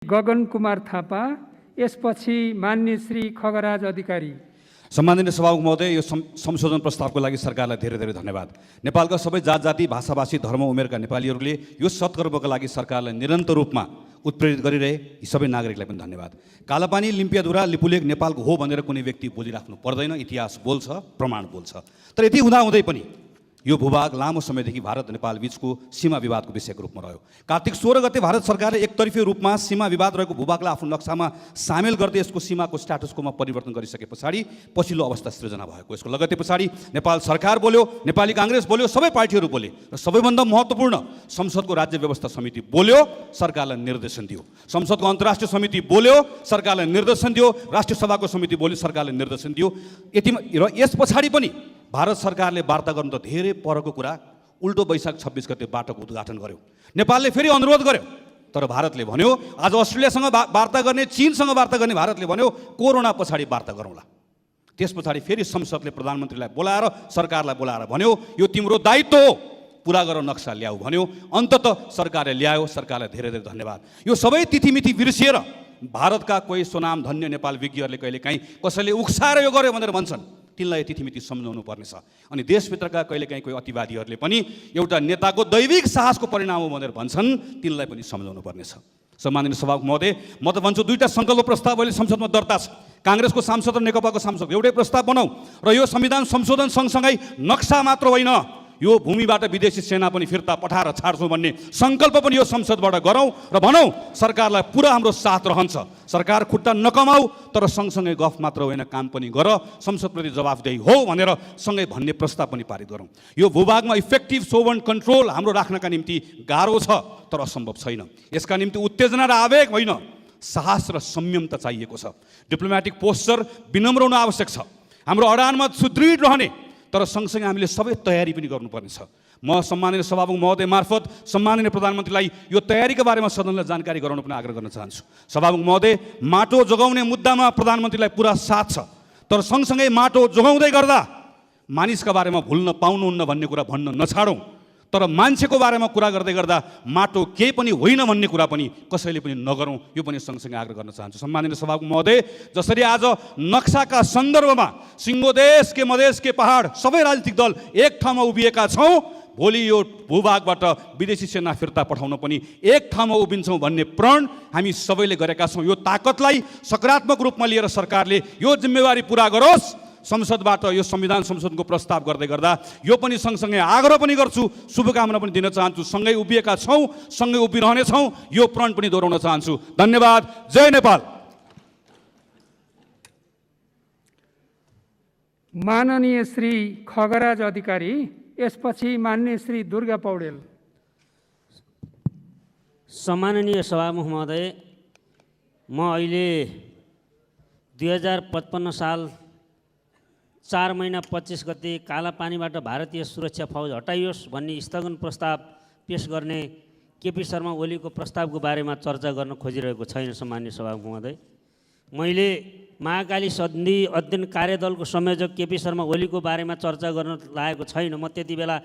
गगन कुमार थापा, यसपछि मान्य श्री खगराज अधिकारी। सम्माननीय सभामुख महोदय, यो संशोधन प्रस्तावको लागि सरकारलाई धेरै धेरै धन्यवाद। नेपालका सबै जात जाति भाषाभाषी धर्म उमेरका नेपालीहरूले यो सत्कर्मका लागि सरकारलाई निरन्तर रूपमा उत्प्रेरित गरिरहे यी सबै नागरिकलाई पनि धन्यवाद। कालापानी लिम्पियाधुरा लिपुलेक नेपालको हो भनेर कुनै व्यक्ति बोलिराख्नु पर्दैन। इतिहास बोल्छ, प्रमाण बोल्छ। तर यति हुँदाहुँदै पनि यो भूभाग लामो समयदेखि भारत नेपाल बीचको सीमा विवादको विषयको रूपमा रह्यो। कार्तिक 16 गते भारत सरकारले एकतर्फी रूपमा सीमा विवाद रहेको भूभागलाई आफ्नो नक्सामा सामेल गर्दै यसको सीमाको स्ट्याटसकोमा परिवर्तन गरिसके पछाडि पछिल्लो अवस्था सृजना भएको। यसको लगत्तै पछाडि नेपाल सरकार बोल्यो, नेपाली काङ्ग्रेस बोल्यो, सबै पार्टीहरू बोले र सबैभन्दा महत्त्वपूर्ण संसदको राज्य व्यवस्था समिति बोल्यो, सरकारलाई निर्देशन दियो। संसदको अन्तर्राष्ट्रिय समिति बोल्यो, सरकारलाई निर्देशन दियो। राष्ट्रिय सभाको समिति बोल्यो, सरकारले निर्देशन दियो। यति र यस पछाडि पनि भारत सरकारले वार्ता गर्नु त धेरै परको कुरा, उल्टो वैशाख 26 गते बाटोको उद्घाटन गर्यो। नेपालले फेरि अनुरोध गर्यो, तर भारतले भन्यो आज अस्ट्रेलियासँग वार्ता गर्ने, चीनसँग वार्ता गर्ने भारतले भन्यो कोरोना पछाडि वार्ता गरौँला। त्यस पछाडि फेरि संसदले प्रधानमन्त्रीलाई बोलाएर सरकारलाई बोलाएर भन्यो यो तिम्रो दायित्व हो, पुरा गर नक्सा ल्याऊ भन्यो। अन्ततः सरकारले ल्यायो। सरकारलाई धेरै धेरै धन्यवाद। यो सबै तिथिमिति बिर्सिएर भारतका कोही स्वनाम धन्य नेपाल विज्ञहरूले कहिलेकाहीँ कसैले उक्साएर यो गर्यो भनेर भन्छन्, तिनलाई तिथिमिति सम्झाउनु पर्नेछ। अनि देशभित्रका कहिलेकाहीँ कोही अतिवादीहरूले पनि एउटा नेताको दैविक साहसको परिणाम हो भनेर भन्छन्, तिनलाई पनि सम्झाउनु पर्नेछ। सम्माननीय सभामुख महोदय, म त भन्छु दुईटा सङ्कल्प प्रस्ताव अहिले संसदमा दर्ता छ। काङ्ग्रेसको सांसद र नेकपाको सांसद एउटै प्रस्ताव बनाऊ र यो संविधान संशोधन सँगसँगै नक्सा मात्र होइन, यो भूमिबाट विदेशी सेना पनि फिर्ता पठाएर छाड्छौँ भन्ने सङ्कल्प पनि यो संसदबाट गरौँ र भनौँ सरकारलाई पुरा हाम्रो साथ रहन्छ। सरकार खुट्टा नकमाऊ, तर सँगसँगै गफ मात्र होइन काम पनि गर, संसदप्रति जवाफदेही हो भनेर सँगै भन्ने प्रस्ताव पनि पारित गरौँ। यो भूभागमा इफेक्टिभ सोभर्न कन्ट्रोल हाम्रो राख्नका निम्ति गाह्रो छ, तर असम्भव छैन। यसका निम्ति उत्तेजना र आवेग होइन, साहस र संयमता चाहिएको छ। डिप्लोमेटिक पोस्चर विनम्र हुन आवश्यक छ। हाम्रो अडानमा सुदृढ रहने, तर सँगसँगै हामीले सबै तयारी पनि गर्नुपर्नेछ। म सम्माननीय सभामुख महोदय मार्फत सम्माननीय प्रधानमन्त्रीलाई यो तयारीका बारेमा सदनलाई जानकारी गराउन पनि आग्रह गर्न चाहन्छु। सभामुख महोदय, माटो जोगाउने मुद्दामा प्रधानमन्त्रीलाई पुरा साथ छ, तर सँगसँगै माटो जोगाउँदै गर्दा मानिसका बारेमा भुल्न पाउनुहुन्न भन्ने कुरा भन्न नछाडौँ। तर मान्छेको बारेमा कुरा गर्दै गर्दा माटो केही पनि होइन भन्ने कुरा पनि कसैले पनि नगरौँ, यो पनि सँगसँगै आग्रह गर्न चाहन्छु। सम्माननीय सभामुख महोदय, जसरी आज नक्साका सन्दर्भमा सिङ्गो देश के मधेस के पहाड सबै राजनीतिक दल एक ठाउँमा उभिएका छौँ, भोलि यो भूभागबाट विदेशी सेना फिर्ता पठाउन पनि एक ठाउँमा उभिन्छौँ भन्ने प्रण हामी सबैले गरेका छौँ। यो ताकतलाई सकारात्मक रूपमा लिएर सरकारले यो जिम्मेवारी पुरा गरोस्। संसदबाट यो संविधान संशोधनको प्रस्ताव गर्दै गर्दा यो पनि सँगसँगै आग्रह पनि गर्छु, शुभकामना पनि दिन चाहन्छु। सँगै उभिएका छौँ, सँगै उभिरहनेछौँ, यो प्रण पनि दोहोऱ्याउन चाहन्छु। धन्यवाद। जय नेपाल। माननीय श्री खगराज अधिकारी, यसपछि मान्य श्री दुर्गा पौडेल। सम्माननीय सभामुख महोदय, म अहिले 2055 साल 4 महिना 25 गते कालापानीबाट भारतीय सुरक्षा फौज हटाइयोस् भन्ने स्थगन प्रस्ताव पेश गर्ने केपी शर्मा ओलीको प्रस्तावको बारेमा चर्चा गर्न खोजिरहेको छैन। सम्माननीय सभामुख महोदय, मैले महाकाली सन्धि अध्ययन कार्यदलको संयोजक केपी शर्मा ओलीको बारेमा चर्चा गर्न लागेको छैन। म त्यति बेला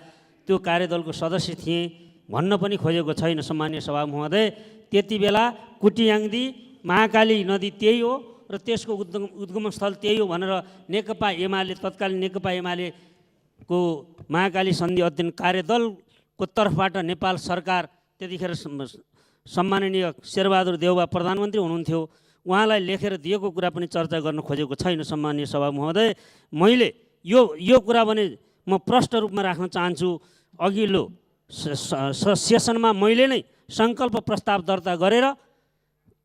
त्यो कार्यदलको सदस्य थिएँ, भन्न पनि खोजेको छैन। सम्माननीय सभामुख महोदय, त्यति बेला कुटियाङ्दी महाकाली नदी त्यही हो र त्यसको उद्गम स्थल त्यही हो भनेर नेकपा एमाले, तत्कालीन नेकपा एमालेको महाकाली सन्धि अध्ययन कार्यदलको तर्फबाट नेपाल सरकार, त्यतिखेर सम्माननीय शेरबहादुर देउवा प्रधानमन्त्री हुनुहुन्थ्यो, उहाँलाई लेखेर दिएको कुरा पनि चर्चा गर्न खोजेको छैन। सम्माननीय सभामुख महोदय, मैले यो कुरा भने म प्रष्ट रूपमा राख्न चाहन्छु। अघिल्लो सेसनमा मैले नै सङ्कल्प प्रस्ताव दर्ता गरेर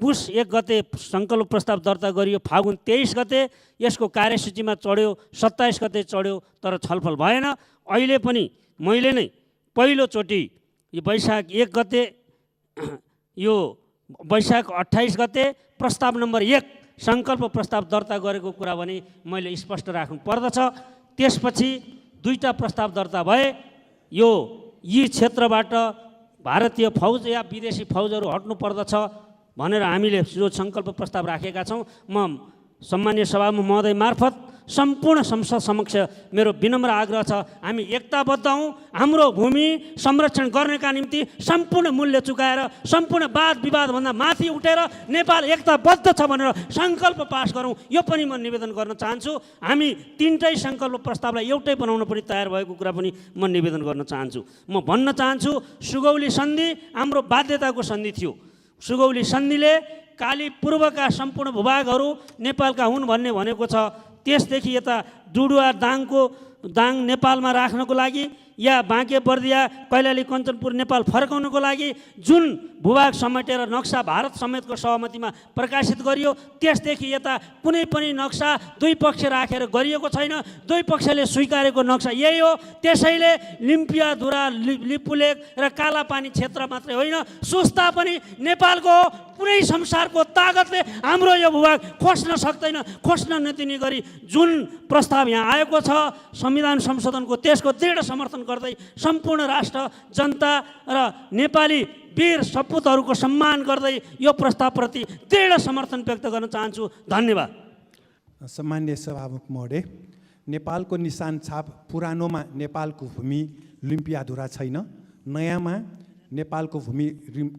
पुस 1 गते सङ्कल्प प्रस्ताव दर्ता गरियो, फागुन 23 गते यसको कार्यसूचीमा चढ्यो, 27 गते चढ्यो, तर छलफल भएन। अहिले पनि मैले नै पहिलोचोटि यो वैशाख 1 गते, यो वैशाख 28 गते प्रस्ताव नम्बर 1 सङ्कल्प प्रस्ताव दर्ता गरेको कुरा भने मैले स्पष्ट राख्नु पर्दछ। त्यसपछि दुईटा प्रस्ताव दर्ता भए, यी क्षेत्रबाट भारतीय फौज या विदेशी फौजहरू हट्नु पर्दछ भनेर हामीले जो सङ्कल्प प्रस्ताव राखेका छौँ, म सम्मानीय सभामुख महोदय मार्फत सम्पूर्ण संसद समक्ष मेरो विनम्र आग्रह छ, हामी एकताबद्ध हौँ। हाम्रो भूमि संरक्षण गर्नका निम्ति सम्पूर्ण मूल्य चुकाएर सम्पूर्ण वाद विवादभन्दा माथि उठेर नेपाल एकताबद्ध छ भनेर सङ्कल्प पास गरौँ, यो पनि म निवेदन गर्न चाहन्छु। हामी तीनटै सङ्कल्प प्रस्तावलाई एउटै बनाउन पनि तयार भएको कुरा पनि म निवेदन गर्न चाहन्छु। म भन्न चाहन्छु, सुगौली सन्धि हाम्रो बाध्यताको सन्धि थियो। सुगौली सन्धिले काली पूर्वका सम्पूर्ण भूभागहरू नेपालका हुन् भन्ने भनेको छ। त्यसदेखि यता डुडुवा दाङ नेपालमा राख्नको लागि या बाँके बर्दिया कैलाली कञ्चनपुर नेपाल फर्काउनको लागि जुन भूभाग समेटेर नक्सा भारत समेतको सहमतिमा प्रकाशित गरियो, त्यसदेखि यता कुनै पनि नक्सा दुई पक्ष राखेर गरिएको छैन। दुई पक्षले स्वीकारेको नक्सा यही हो। त्यसैले लिम्पियाधुरा, लिपुलेक र कालापानी क्षेत्र मात्रै होइन, सुस्ता पनि नेपालको कुनै संसारको तागतले हाम्रो यो भूभाग खोज्न सक्दैन। खोज्न नदिने गरी जुन प्रस्ताव यहाँ आएको छ संविधान संशोधनको, त्यसको दृढ समर्थन गर्दै सम्पूर्ण राष्ट्र, जनता र नेपाली वीर सपुतहरूको सम्मान गर्दै यो प्रस्तावप्रति दृढ समर्थन व्यक्त गर्न चाहन्छु। धन्यवाद। सम्मान्य सभामुख महोदय, नेपालको निशान छाप पुरानोमा नेपालको भूमि लिम्पियाधुरा छैन, नयाँमा नेपालको भूमि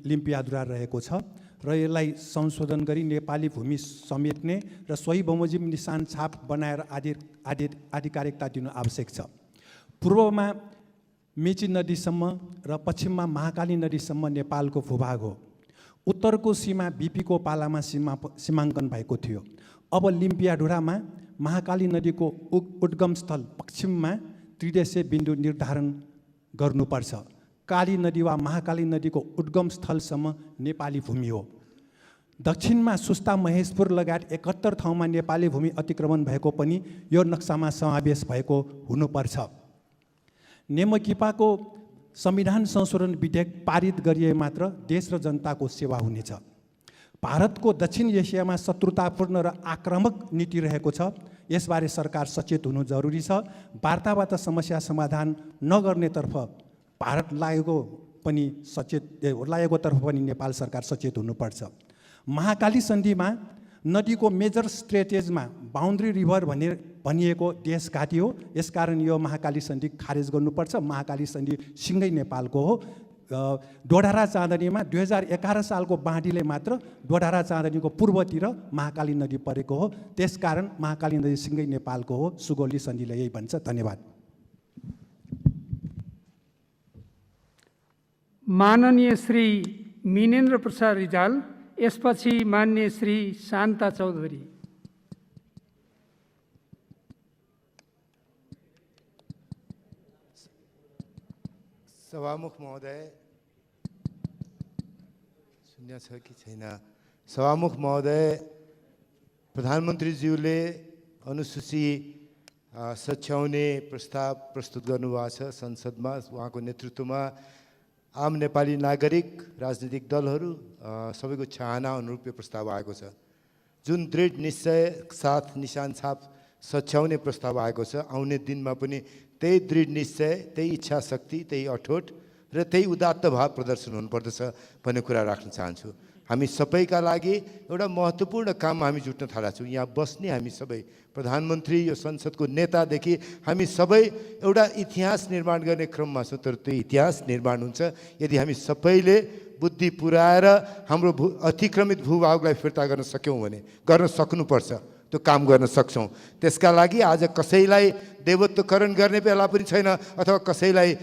लिम्पियाधुरा रहेको छ र यसलाई संशोधन गरी नेपाली भूमि समेट्ने र सोही बमोजिम निशान छाप बनाएर आधिकारिकता दिनु आवश्यक छ। पूर्वमा मेची नदीसम्म र पश्चिममा महाकाली नदीसम्म नेपालको भूभाग हो। उत्तरको सीमा बीपीको पालामा सीमाङ्कन भएको थियो। अब लिम्पियाधुरामा महाकाली नदीको उद्गम स्थल पश्चिममा त्रिदेशीय बिन्दु निर्धारण गर्नुपर्छ। काली नदी वा महाकाली नदीको उद्गम स्थलसम्म नेपाली भूमि हो। दक्षिणमा सुस्ता, महेशपुर लगायत 71 ठाउँमा नेपाली भूमि अतिक्रमण भएको पनि यो नक्सामा समावेश भएको हुनुपर्छ। नेमकिपाको संविधान संशोधन विधेयक पारित गरिए मात्र देश र जनताको सेवा हुनेछ। भारतको दक्षिण एसियामा शत्रुतापूर्ण र आक्रामक नीति रहेको छ। यसबारे सरकार सचेत हुनु जरुरी छ। वार्ताबाट समस्या समाधान नगर्नेतर्फ भारत लागेकोतर्फ पनि नेपाल सरकार सचेत हुनुपर्छ। महाकाली सन्धिमा नदीको मेजर स्ट्रेटेजमा बाउन्ड्री रिभर भनिएको देशघाटी हो। यसकारण यो महाकाली सन्धि खारेज गर्नुपर्छ। महाकाली सन्धि सिँगै नेपालको हो। डोडारा चाँदनीमा 2011 सालको बाँडीले मात्र डोडारा चाँदनीको पूर्वतिर महाकाली नदी परेको हो। त्यसकारण महाकाली नदी सिँगै नेपालको हो। सुगौली सन्धिले यही भन्छ। धन्यवाद। माननीय श्री मिनेन्द्र प्रसाद रिजाल, यसपछि मान्य श्री शान्ता चौधरी। सभामुख महोदय, सुन्या छ कि छैन? सभामुख महोदय, प्रधानमन्त्रीज्यूले अनुसूची सच्याउने प्रस्ताव प्रस्तुत गर्नुभएको छ संसदमा। उहाँको नेतृत्वमा आम नेपाली नागरिक, राजनीतिक दलहरू सबैको चाहना अनुरूप यो प्रस्ताव आएको छ। जुन दृढ निश्चय साथ निशान छाप सच्याउने प्रस्ताव आएको छ, आउने दिनमा पनि त्यही दृढ निश्चय, त्यही इच्छा शक्ति, त्यही अठोट र त्यही उदात्त भाव प्रदर्शन हुनुपर्दछ भन्ने कुरा राख्न चाहन्छु। हामी सबैका लागि एउटा महत्त्वपूर्ण काम हामी जुट्न थालेका छौँ। यहाँ बस्ने हामी सबै, प्रधानमन्त्री, यो संसदको नेतादेखि हामी सबै एउटा इतिहास निर्माण गर्ने क्रममा छौँ। तर त्यो इतिहास निर्माण हुन्छ यदि हामी सबैले बुद्धि पुर्याएर हाम्रो अतिक्रमित भूभागलाई फिर्ता गर्न सक्यौँ भने, गर्न सक्नुपर्छ। त्यो काम गर्न सक्छौँ। त्यसका लागि आज कसैलाई देवत्वकरण गर्ने बेला पनि छैन अथवा कसैलाई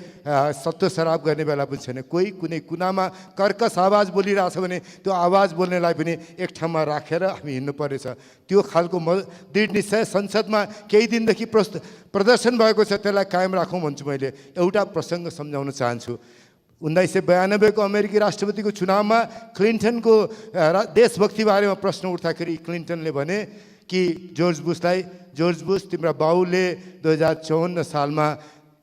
सत्व शराब गर्ने बेला पनि छैन। कोही कुनै कुनामा कर्कश आवाज बोलिरहेछ भने त्यो आवाज बोल्नेलाई पनि एक ठाउँमा राखेर हामी हिँड्नु पर्नेछ। त्यो खालको दृढ निश्चय संसदमा केही दिनदेखि प्रदर्शन भएको छ, त्यसलाई कायम राखौँ भन्छु। मैले एउटा प्रसङ्ग सम्झाउन चाहन्छु। 1992 को अमेरिकी राष्ट्रपतिको चुनावमा क्लिन्टनको देशभक्ति बारेमा प्रश्न उठ्दाखेरि क्लिन्टनले भने कि जर्ज बुश, तिम्रा बाउले 2054 सालमा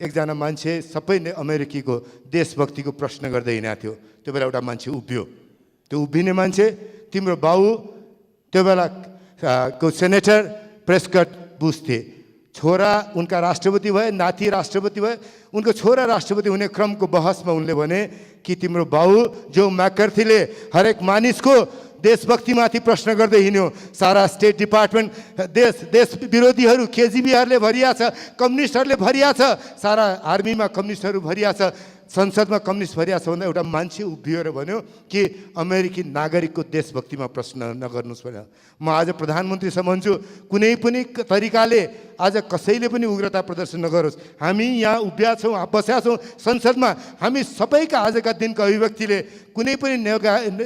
एकजना मान्छे सबै अमेरिकीको देशभक्तिको प्रश्न गर्दै हिँडेको थियो। त्यो बेला एउटा मान्छे उभियो। त्यो उभिने मान्छे तिम्रो बाउ त्यो बेला को सेनेटर प्रेस्कट बुश थिए। छोरा उनका राष्ट्रपति भए, नाति राष्ट्रपति भए। उनको छोरा राष्ट्रपति हुने क्रमको बहसमा उनले भने कि तिम्रो बाउ जो मैकर्थीले हरेक मानिसको देशभक्तिमाथि प्रश्न गर्दै हिँड्यो। सारा स्टेट डिपार्टमेन्ट देश विरोधीहरू केजिबीहरूले भरिया छ, कम्युनिस्टहरूले भरिया छ, सारा आर्मीमा कम्युनिस्टहरू भरिया छ, संसदमा कम्युनिस्ट भरिया छ भन्दा एउटा मान्छे उभिएर भन्यो कि अमेरिकी नागरिकको देशभक्तिमा प्रश्न नगर्नुहोस् भनेर। म आज प्रधानमन्त्रीसँग भन्छु, कुनै पनि तरिकाले आज कसैले पनि उग्रता प्रदर्शन नगरोस्। हामी यहाँ उभिया छौँ, बसेका छौँ संसदमा, हामी सबैका आजका दिनको अभिव्यक्तिले कुनै पनि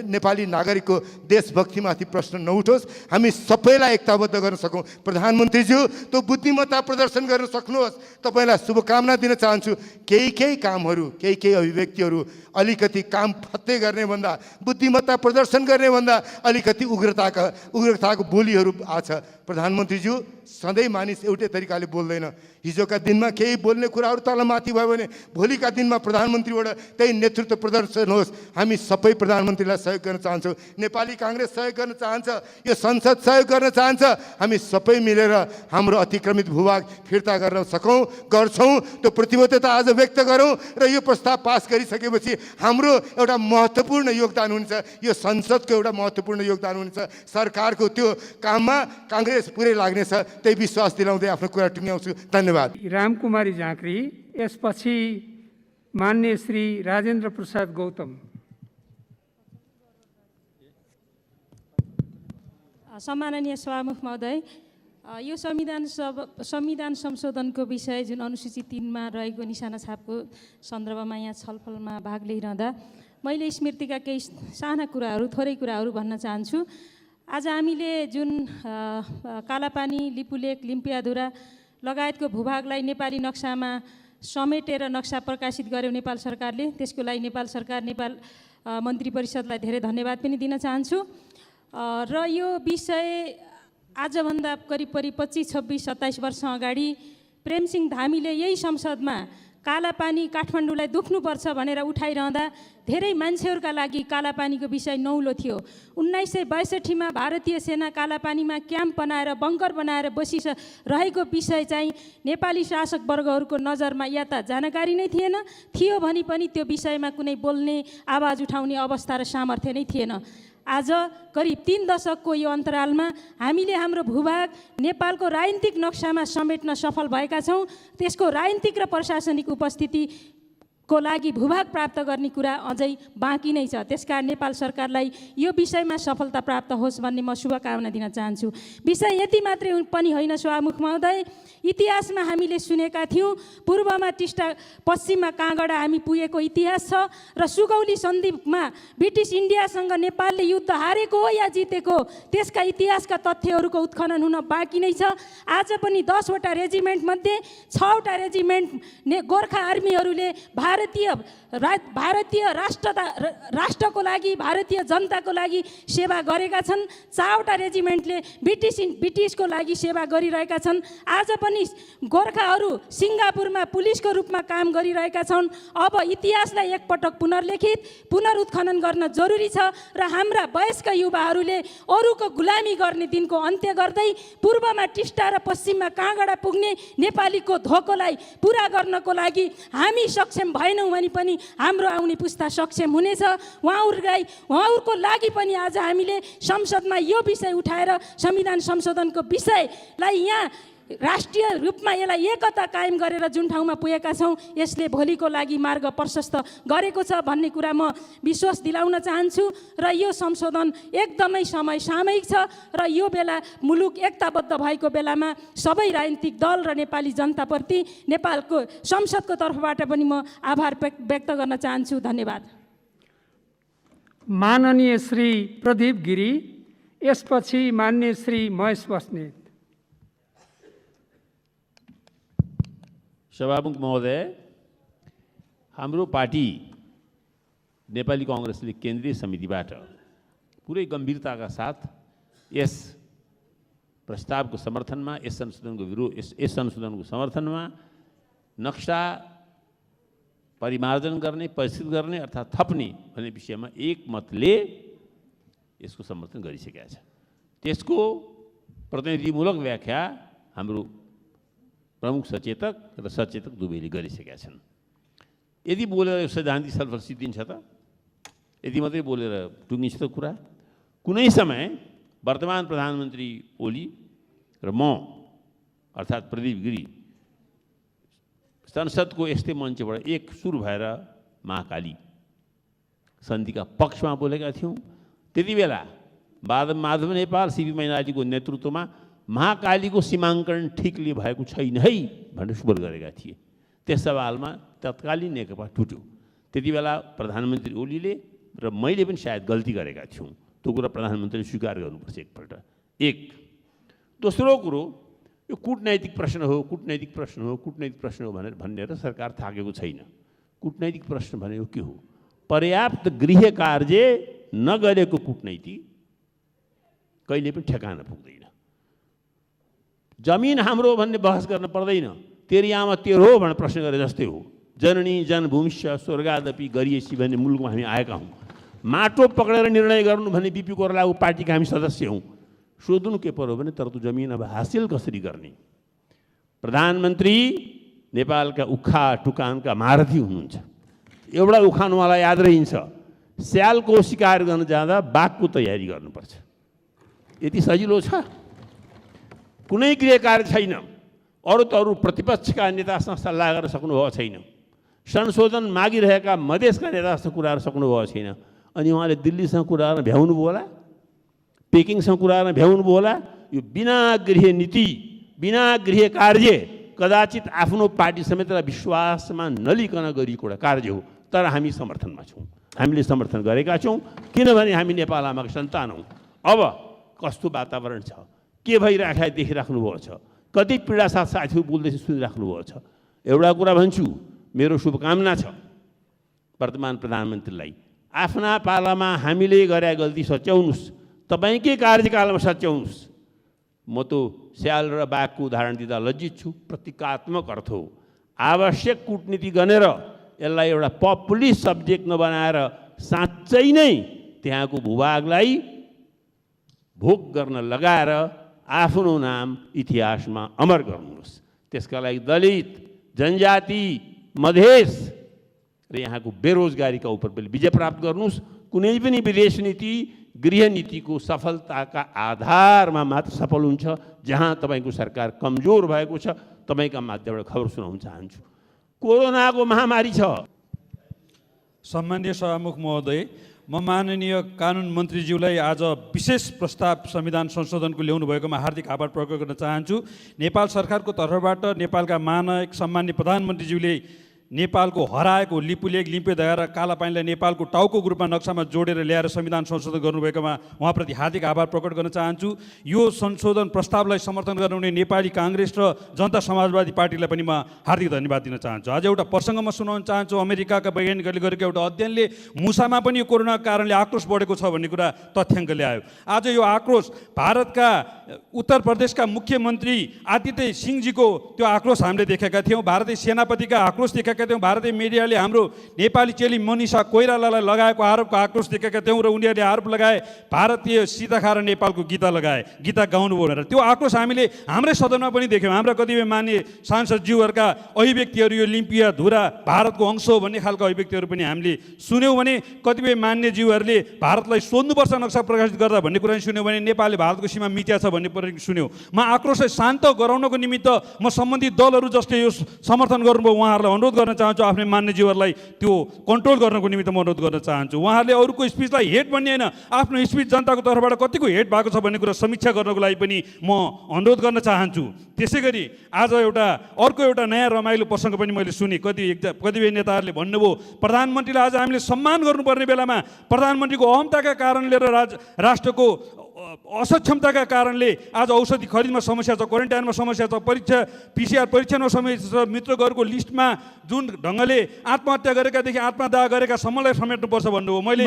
नेपाली नागरिकको देशभक्तिमाथि प्रश्न नउठोस्, हामी सबैलाई एकताबद्ध गर्न सकौँ। प्रधानमन्त्रीज्यू त्यो बुद्धिमत्ता प्रदर्शन गर्न सक्नुहोस्। तपाईँलाई शुभकामना दिन चाहन्छु। केही कामहरू, केही अभिव्यक्तिहरू अलिकति काम फत्ते गर्ने भन्दा, बुद्धिमत्ता प्रदर्शन गर्ने भन्दा अलिकति उग्रताको बोलीहरू आछ। प्रधानमन्त्रीज्यू, सधैँ मानिस एउटै तरिकाले बोल्दैन। हिजोका दिनमा केही बोल्ने कुराहरू तलमाथि भयो भने भोलिका दिनमा प्रधानमन्त्रीबाट त्यही नेतृत्व प्रदर्शन होस्। हामी सबै प्रधानमन्त्रीलाई सहयोग गर्न चाहन्छौँ, नेपाली काङ्ग्रेस सहयोग गर्न चाहन्छ, यो संसद सहयोग गर्न चाहन्छ। हामी सबै मिलेर हाम्रो अतिक्रमित भूभाग फिर्ता गर्न गर्छौँ, त्यो प्रतिबद्धता आज व्यक्त गरौँ र यो प्रस्ताव पास गरिसकेपछि हाम्रो एउटा महत्त्वपूर्ण योगदान हुन्छ, यो संसदको एउटा महत्त्वपूर्ण योगदान हुन्छ। सरकारको त्यो काममा काङ्ग्रेस पुरै लाग्नेछ, त्यही विश्वास दिलाउँदै आफ्नो कुरा टुङ्ग्याउँछु। धन्यवाद। रामकुमारी झाँक्री, यसपछि मान्य श्री राजेन्द्र प्रसाद गौतम। सम्माननीय सभामुख महोदय, यो संविधान संशोधनको विषय जुन अनुसूची 3मा रहेको निशाना छापको सन्दर्भमा यहाँ छलफलमा भाग लिइरहँदा मैले स्मृतिका केही साना कुराहरू, थोरै कुराहरू भन्न चाहन्छु। आज हामीले जुन कालापानी, लिपुलेक, लिम्पियाधुरा लगायतको भूभागलाई नेपाली नक्सामा समेटेर नक्सा प्रकाशित गर्यो नेपाल सरकारले, त्यसको लागि नेपाल सरकार, नेपाल मन्त्री परिषदलाई धेरै धन्यवाद पनि दिन चाहन्छु। र यो विषय आजभन्दा करिब 25, 26, 27 वर्ष अगाडि प्रेमसिंह धामीले यही संसदमा कालापानी काठमाडौँलाई दुख्नुपर्छ भनेर उठाइरहँदा धेरै मान्छेहरूका लागि कालापानीको विषय नौलो थियो। 1962मा भारतीय सेना कालापानीमा क्याम्प बनाएर, बङ्कर बनाएर बसिरहेको विषय चाहिँ नेपाली शासक वर्गहरूको नजरमा या त जानकारी नै थिएन, थियो भने पनि त्यो विषयमा कुनै बोल्ने, आवाज उठाउने अवस्था र सामर्थ्य नै थिएन। आज करिब 3 दशकको यो अन्तरालमा हामीले हाम्रो भूभाग नेपालको राजनीतिक नक्सामा समेट्न सफल भएका छौँ। त्यसको राजनीतिक र प्रशासनिक उपस्थितिको लागि भूभाग प्राप्त गर्ने कुरा अझै बाँकी नै छ। त्यसकारण नेपाल सरकारलाई यो विषयमा सफलता प्राप्त होस् भन्ने म शुभकामना दिन चाहन्छु। विषय यति मात्रै पनि होइन सभामुख महोदय, इतिहासमा हामीले सुनेका थियौँ, पूर्वमा टिस्टा, पश्चिममा काँगडा हामी पुगेको इतिहास छ र सुगौली सन्धिमा ब्रिटिस इन्डियासँग नेपालले युद्ध हारेको हो या जितेको, त्यसका इतिहासका तथ्यहरूको उत्खनन हुन बाँकी नै छ। आज पनि 10 वटा रेजिमेन्ट मध्ये 6 वटा रेजिमेन्ट गोर्खा आर्मीहरूले भारतीय राष्ट्रको लागि, भारतीय जनताको लागि सेवा गरेका छन्। 4 वटा रेजिमेन्टले ब्रिटिसको लागि सेवा गरिरहेका छन्। आज पनि गोर्खाहरू सिङ्गापुरमा पुलिसको रूपमा काम गरिरहेका छन्। अब इतिहासलाई एकपटक पुनरुत्खनन गर्न जरुरी छ र हाम्रा वयस्क युवाहरूले अरूको गुलामी गर्ने दिनको अन्त्य गर्दै पूर्वमा टिस्टा र पश्चिममा काँगडा पुग्ने नेपालीको धोकोलाई पुरा गर्नको लागि हामी सक्षम भएनौँ भने पनि हाम्रो आउने पुस्ता सक्षम हुनेछ। उहाँहरूको लागि पनि आज हामीले संसदमा यो विषय उठाएर संविधान संशोधनको विषयलाई यहाँ राष्ट्रिय रूपमा यसलाई एकता कायम गरेर जुन ठाउँमा पुगेका छौँ, यसले भोलिको लागि मार्ग प्रशस्त गरेको छ भन्ने कुरा म विश्वास दिलाउन चाहन्छु। र यो संशोधन एकदमै समयसामयिक छ र यो बेला मुलुक एकताबद्ध भएको बेलामा सबै राजनीतिक दल र नेपाली जनताप्रति नेपालको संसदको तर्फबाट पनि म आभार व्यक्त गर्न चाहन्छु। धन्यवाद। माननीय श्री प्रदीप गिरी, यसपछि मान्य श्री महेश बस्नेत। सभामुख महोदय, हाम्रो पार्टी नेपाली काङ्ग्रेसले केन्द्रीय समितिबाट पुरै गम्भीरताका साथ यस प्रस्तावको समर्थनमा, यस संशोधनको समर्थनमा नक्सा परिमार्जन गर्ने, परिष्कृत गर्ने अर्थात् थप्ने भन्ने विषयमा एकमतले यसको समर्थन गरिसकेका छ। त्यसको प्रतिनिधिमूलक व्याख्या हाम्रो प्रमुख सचेतक र सचेतक दुवैले गरिसकेका छन्। यदि बोलेर सैद्धान्तिक छलफल सिद्धिन्छ त, यदि मात्रै बोलेर टुङ्गिन्छ त कुरा कुनै समय वर्तमान प्रधानमन्त्री ओली र म अर्थात् प्रदीप गिरी संसदको यस्तै मञ्चबाट एक सुर भएर महाकाली सन्धिका पक्षमा बोलेका थियौँ। त्यति बेला माधव नेपाल सीपी मैनालीको नेतृत्वमा महाकालीको सीमाङ्कन ठिकले भएको छैन है भनेर सुबर गरेका थिए। त्यस सवालमा तत्कालीन नेकपा टुट्यो। त्यति बेला प्रधानमन्त्री ओलीले र मैले पनि सायद गल्ती गरेका थियौँ। त्यो कुरा प्रधानमन्त्रीले स्वीकार गर्नुपर्छ एकपल्ट। एक दोस्रो कुरो, यो कूटनैतिक प्रश्न हो, कूटनैतिक प्रश्न हो, कूटनैतिक प्रश्न हो भनेर सरकार थाकेको छैन। कूटनैतिक प्रश्न भनेको के हो? पर्याप्त गृह कार्य नगरेको कूटनीति कहिले पनि ठेगाना पुग्दैन। जमिन हाम्रो भन्ने बहस गर्न पर्दैन। तेरी आमा तेरो हो भनेर प्रश्न गरे जस्तै हो। जननी जनभूमिष्य स्वर्गादपि गरिएसी भन्ने मुलुकमा हामी आएका हौँ। माटो पक्रेर निर्णय गर्नु भन्ने बिपी कोइरालाको पार्टीका हामी सदस्य हौँ। सोध्नु के पर्यो भने तर त्यो जमिन अब हासिल कसरी गर्ने? प्रधानमन्त्री नेपालका उखा टुकानका महारथी हुनुहुन्छ। एउटा उखान उहाँलाई याद रहन्छ, स्यालको शिकार गर्न जाँदा बाघको तयारी गर्नुपर्छ। यति सजिलो छ? कुनै गृह कार्य छैन। अरू त अरू प्रतिपक्षका नेतासँग सल्लाह गर्न सक्नुभएको छैन। संशोधन मागिरहेका मधेसका नेतासँग कुरा गर्न सक्नुभएको छैन। अनि उहाँले दिल्लीसँग कुरा गर्न भ्याउनु भयो होला, पेकिङसँग कुरा गर्न भ्याउनु भयो होला। यो बिना गृह नीति, बिना गृह कार्य कदाचित आफ्नो पार्टी समेतलाई विश्वासमा नलिकन गरिएको एउटा कार्य हो। तर हामी समर्थनमा छौँ, हामीले समर्थन गरेका छौँ, किनभने हामी नेपाल आमाको सन्तान हौँ। अब कस्तो वातावरण छ, के भइरहेको देखिराख्नु भएको छ, कति पीडा साथ साथीहरू बोल्दैछ सुनिराख्नु भएको छ। एउटा कुरा भन्छु, मेरो शुभकामना छ वर्तमान प्रधानमन्त्रीलाई, आफ्ना पालामा हामीले गरे गल्ती सच्याउनुहोस्, तपाईँकै कार्यकालमा सच्याउनुहोस्। म त स्याल र बाघको उदाहरण दिँदा लज्जित छु। प्रतीकात्मक अर्थ हो। आवश्यक कूटनीति गरेर यसलाई एउटा पपुलिस्ट सब्जेक्ट नबनाएर साँच्चै नै त्यहाँको भूभागलाई भोग गर्न लगाएर आफ्नो नाम इतिहासमा अमर गर्नुहोस्। त्यसका लागि दलित, जनजाति, मधेस र यहाँको बेरोजगारीका उप पनि विजय प्राप्त गर्नुहोस्। कुनै पनि विदेश नीति गृह नीतिको सफलताका आधारमा मात्र सफल हुन्छ। जहाँ तपाईँको सरकार कमजोर भएको छ, तपाईँका माध्यमबाट खबर सुनाउन चाहन्छु। कोरोनाको महामारी छ। सम्माननीय सभामुख महोदय, म माननीय कानुन मन्त्रीज्यूलाई आज विशेष प्रस्ताव संविधान संशोधनको ल्याउनु भएकोमा हार्दिक आभार प्रकट गर्न चाहन्छु। नेपाल सरकारको तर्फबाट नेपालका महानायक सम्माननीय प्रधानमन्त्रीज्यूले नेपालको हराएको लिपुलेक लिम्पेदया र कालापानीलाई नेपालको टाउको ग्रुपमा नक्सामा जोडेर ल्याएर संविधान संशोधन गर्नुभएकोमा उहाँप्रति हार्दिक आभार प्रकट गर्न चाहन्छु। यो संशोधन प्रस्तावलाई समर्थन गर्नुहुने नेपाली काङ्ग्रेस र जनता समाजवादी पार्टीलाई पनि म हार्दिक धन्यवाद दिन चाहन्छु। आज एउटा प्रसङ्गमा सुनाउन चाहन्छु। अमेरिकाका वैज्ञानिकहरूले गरेको एउटा अध्ययनले मुसामा पनि कोरोनाको कारणले आक्रोश बढेको छ भन्ने कुरा तथ्याङ्क ल्यायो। आज यो आक्रोश भारतका उत्तर प्रदेशका मुख्यमन्त्री आदित्य सिंहजीको त्यो आक्रोश हामीले देखेका थियौँ। भारतीय सेनापतिका आक्रोश देखेका थियौँ। भारतीय मिडियाले हाम्रो नेपाली चेली मनिषा कोइरालालाई लगाएको आरोपको आक्रोश देखेका थियौँ र उनीहरूले आरोप लगाए भारतीय सीता खाएर नेपालको गीता लगाए, गीता गाउनु भनेर। त्यो आक्रोश हामीले हाम्रै सदनमा पनि देख्यौँ। हाम्रा कतिपय मान्य सांसदज्यूहरूका अभिव्यक्तिहरू यो लिम्पिया धुरा भारतको अंश हो भन्ने खालको अभिव्यक्तिहरू पनि हामीले सुन्यौँ भने कतिपय मान्यज्यूहरूले भारतलाई सोध्नुपर्छ नक्सा प्रकाशित गर्दा भन्ने कुरा सुन्यौँ भने नेपालले भारतको सीमा मिट्या छ भन्ने पनि सुन्यौँ। म आक्रोशलाई शान्त गराउनको निमित्त म सम्बन्धित दलहरू जसले यो समर्थन गर्नुभयो उहाँहरूलाई अनुरोध गर्न चाहन्छु। आफ्नै मान्यज्यूहरूलाई त्यो कन्ट्रोल गर्नको निमित्त म अनुरोध गर्न चाहन्छु। उहाँहरूले अरूको स्पिचलाई हेट भन्ने होइन, आफ्नो स्पिच जनताको तर्फबाट कतिको हेट भएको छ भन्ने कुरा समीक्षा गर्नको लागि पनि म अनुरोध गर्न चाहन्छु। त्यसै गरी आज अर्को एउटा नयाँ रमाइलो प्रसङ्ग पनि मैले सुने। कतिपय नेताहरूले भन्नुभयो प्रधानमन्त्रीलाई आज हामीले सम्मान गर्नुपर्ने बेलामा प्रधानमन्त्रीको अहमताका कारणले र राष्ट्रको असक्षमताका कारणले आज औषधि खरिदमा समस्या छ, क्वारेन्टाइनमा समस्या छ, PCR परीक्षणमा समस्या छ, मृतकहरूको लिस्टमा जुन ढङ्गले आत्महत्या गरेकादेखि आत्मदाह गरेका सम्मलाई समेट्नुपर्छ भन्नुभयो। मैले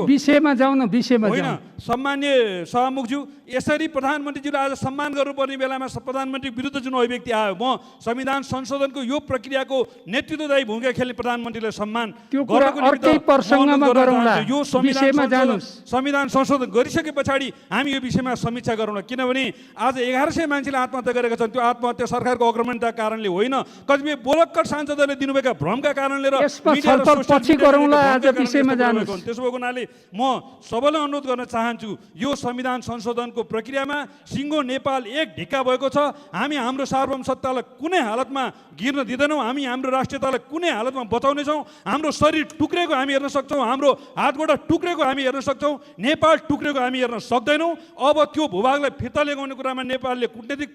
विषयमा जाउँ न, विषयमा होइन सम्मान्य सभामुखज्यू, यसरी प्रधानमन्त्रीज्यूले आज सम्मान गर्नुपर्ने बेलामा प्रधानमन्त्री विरुद्ध जुन अभिव्यक्ति आयो, म संविधान संशोधनको यो प्रक्रियाको नेतृत्वदायी भूमिका खेल्ने प्रधानमन्त्रीलाई सम्मान गर्नको निमित्त यो संविधान संशोधन गरिसके पछाडि पछाडि हामी यो विषयमा समीक्षा गरौँ। किनभने आज 1100 मान्छेले आत्महत्या गरेका छन्। त्यो आत्महत्या सरकारको अग्रमणताका कारणले होइन, कतिपय बोलक्कर सांसदहरूले दिनुभएका भ्रमका कारणले र यसमा छलफल पछि गरौँला। आज विषयमा जानुहोस्। त्यसो भएको हुनाले म सबैलाई अनुरोध गर्न चाहन्छु, यो संविधान संशोधनको प्रक्रियामा सिङ्गो नेपाल एक ढिक्का भएको छ। हामी हाम्रो सार्वभौम सत्तालाई कुनै हालतमा गिर्न दिँदैनौँ। हामी हाम्रो राष्ट्रियतालाई कुनै हालतमा बचाउनेछौँ। हाम्रो शरीर टुक्रेको हामी हेर्न सक्छौँ, हाम्रो हातगोडा टुक्रेको हामी हेर्न सक्छौँ, नेपाल टुक्रेको हामी हेर्न सक्दैनौँ। अब त्यो भूभागलाई फिर्ता ल्याउने कुरामा नेपालले कूटनीतिक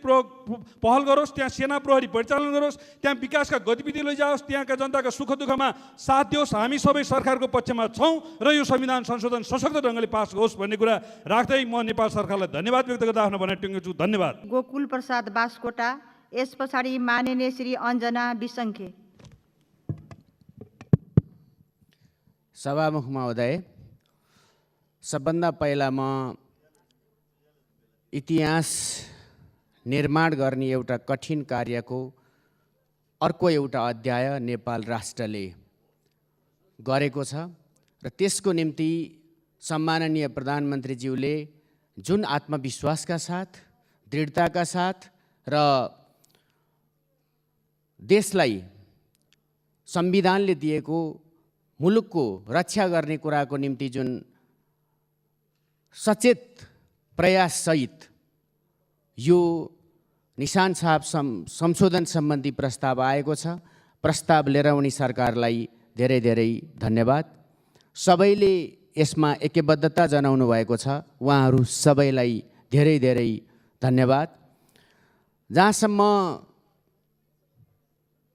पहल गरोस्, त्यहाँ सेना प्रहरी परिचालन गरोस्, त्यहाँ विकासका गतिविधि लैजाओस्, त्यहाँका जनताका सुख दुःखमा साथ दियोस्। हामी सबै सरकारको पक्षमा छौँ र यो संविधान संशोधन सशक्त ढङ्गले पास होस् भन्ने कुरा राख्दै म नेपाल सरकारलाई धन्यवाद व्यक्त गर्दा आफ्नो भनाइ टुङ्ग्छु। धन्यवाद। गोकुल प्रसाद बास्कोटा, यस पछाडि माननीय श्री अञ्जना बिसङ्खे। सभामुख महोदय, सबभन्दा पहिला म इतिहास निर्माण गर्ने एउटा कठिन कार्यको अर्को एउटा अध्याय नेपाल राष्ट्रले गरेको छ र त्यसको निम्ति सम्माननीय प्रधानमन्त्रीज्यूले जुन आत्मविश्वासका साथ, दृढताका साथ र देशलाई संविधानले दिएको मुलुकको रक्षा गर्ने कुराको निम्ति जुन सचेत प्रयाससहित यो निशान छाप संशोधन सम्बन्धी प्रस्ताव आएको छ, प्रस्ताव लिएर उनी सरकारलाई धेरै धेरै धन्यवाद। सबैले यसमा एकबद्धता जनाउनु भएको छ, उहाँहरू सबैलाई धेरै धेरै धन्यवाद। जहाँसम्म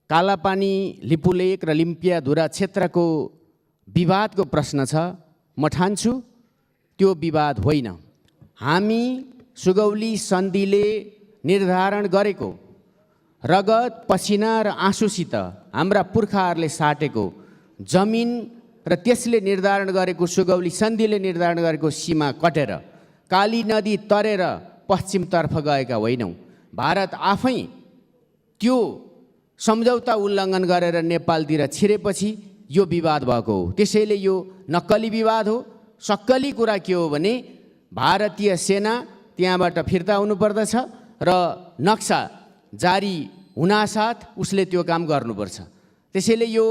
कालापानी, लिपुलेक र लिम्पियाधुरा क्षेत्रको विवादको प्रश्न छ, म ठान्छु त्यो विवाद होइन। हामी सुगौली सन्धिले निर्धारण गरेको रगत, पसिना र आँसुसित हाम्रा पुर्खाहरूले साटेको जमिन र त्यसले निर्धारण गरेको सुगौली सन्धिले निर्धारण गरेको सीमा कटेर काली नदी तरेर पश्चिमतर्फ गएका होइनौँ। भारत आफै त्यो सम्झौता उल्लङ्घन गरेर नेपालतिर छिरेपछि यो विवाद भएको हो। त्यसैले यो नक्कली विवाद हो। सक्कली कुरा के हो भने भारतीय सेना त्यहाँबाट फिर्ता हुनुपर्दछ र नक्सा जारी हुनासाथ उसले त्यो काम गर्नुपर्छ। त्यसैले यो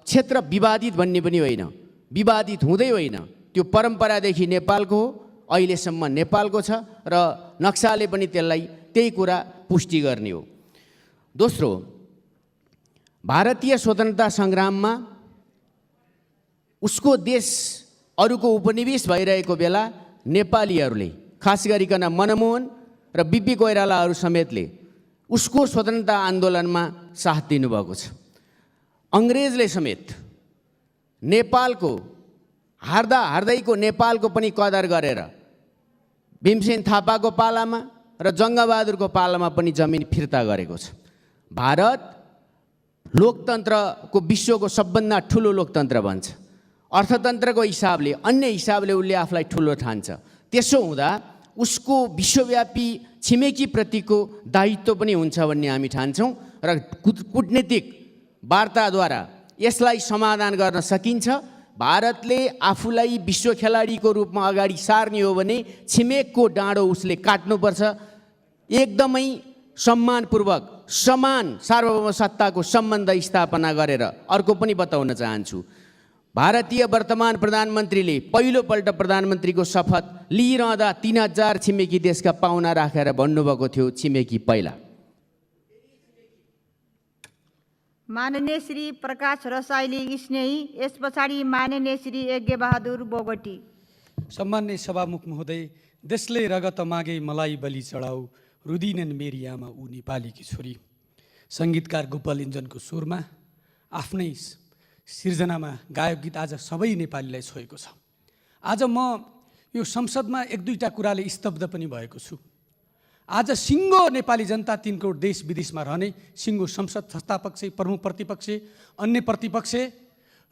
क्षेत्र विवादित भन्ने पनि होइन, विवादित हुँदै होइन, त्यो परम्परादेखि नेपालको हो, अहिलेसम्म नेपालको छ र नक्साले पनि त्यसलाई त्यही कुरा पुष्टि गर्ने हो। दोस्रो, भारतीय स्वतन्त्रता सङ्ग्राममा उसको देश अरूको उपनिवेश भइरहेको बेला नेपालीहरूले, खास गरिकन मनमोहन र बिपी कोइरालाहरू समेतले उसको स्वतन्त्रता आन्दोलनमा साथ दिनुभएको छ। अङ्ग्रेजले समेत नेपालको हार्दैको नेपालको पनि कदर गरेर भीमसेन थापाको पालामा र जङ्गबहादुरको पालामा पनि जमिन फिर्ता गरेको छ। भारत लोकतन्त्रको विश्वको सबभन्दा ठुलो लोकतन्त्र भन्छ। अर्थतन्त्रको हिसाबले, अन्य हिसाबले उसले आफूलाई ठुलो ठान्छ। त्यसो हुँदा उसको विश्वव्यापी छिमेकीप्रतिको दायित्व पनि हुन्छ भन्ने हामी ठान्छौँ र कूटनीतिक वार्ताद्वारा यसलाई समाधान गर्न सकिन्छ। भारतले आफूलाई विश्व खेलाडीको रूपमा अगाडि सार्ने हो भने छिमेकको डाँडो उसले काट्नुपर्छ। एकदमै सम्मानपूर्वक समान सार्वभौम सत्ताको सम्बन्ध स्थापना गरेर अर्को पनि बताउन चाहन्छु, भारतीय वर्तमान प्रधानमन्त्रीले पहिलोपल्ट प्रधानमन्त्रीको शपथ लिइरहँदा 3000 छिमेकी देशका पाहुना राखेर भन्नुभएको थियो, छिमेकी पहिला। माननीय श्री प्रकाश रसाइली स्नेही, यस पछाडि माननीय श्री यज्ञबहादुर बोगटी। सम्मान्य सभामुख महोदय, देशले रगत मागे मलाई बलि चढाऊ, रुदिनन् मेरी आमा ऊ नेपालीकी छोरी। सङ्गीतकार गोपाल इन्जनको सुरमा आफ्नै सिर्जनामा गायक गीत आज सबै नेपालीलाई छोएको छ। आज म यो संसदमा एक दुईवटा कुराले स्तब्ध पनि भएको छु। आज सिङ्गो नेपाली जनता 3 करोड देश विदेशमा रहने सिङ्गो संसद, संस्थापक्ष, प्रमुख प्रतिपक्ष, अन्य प्रतिपक्ष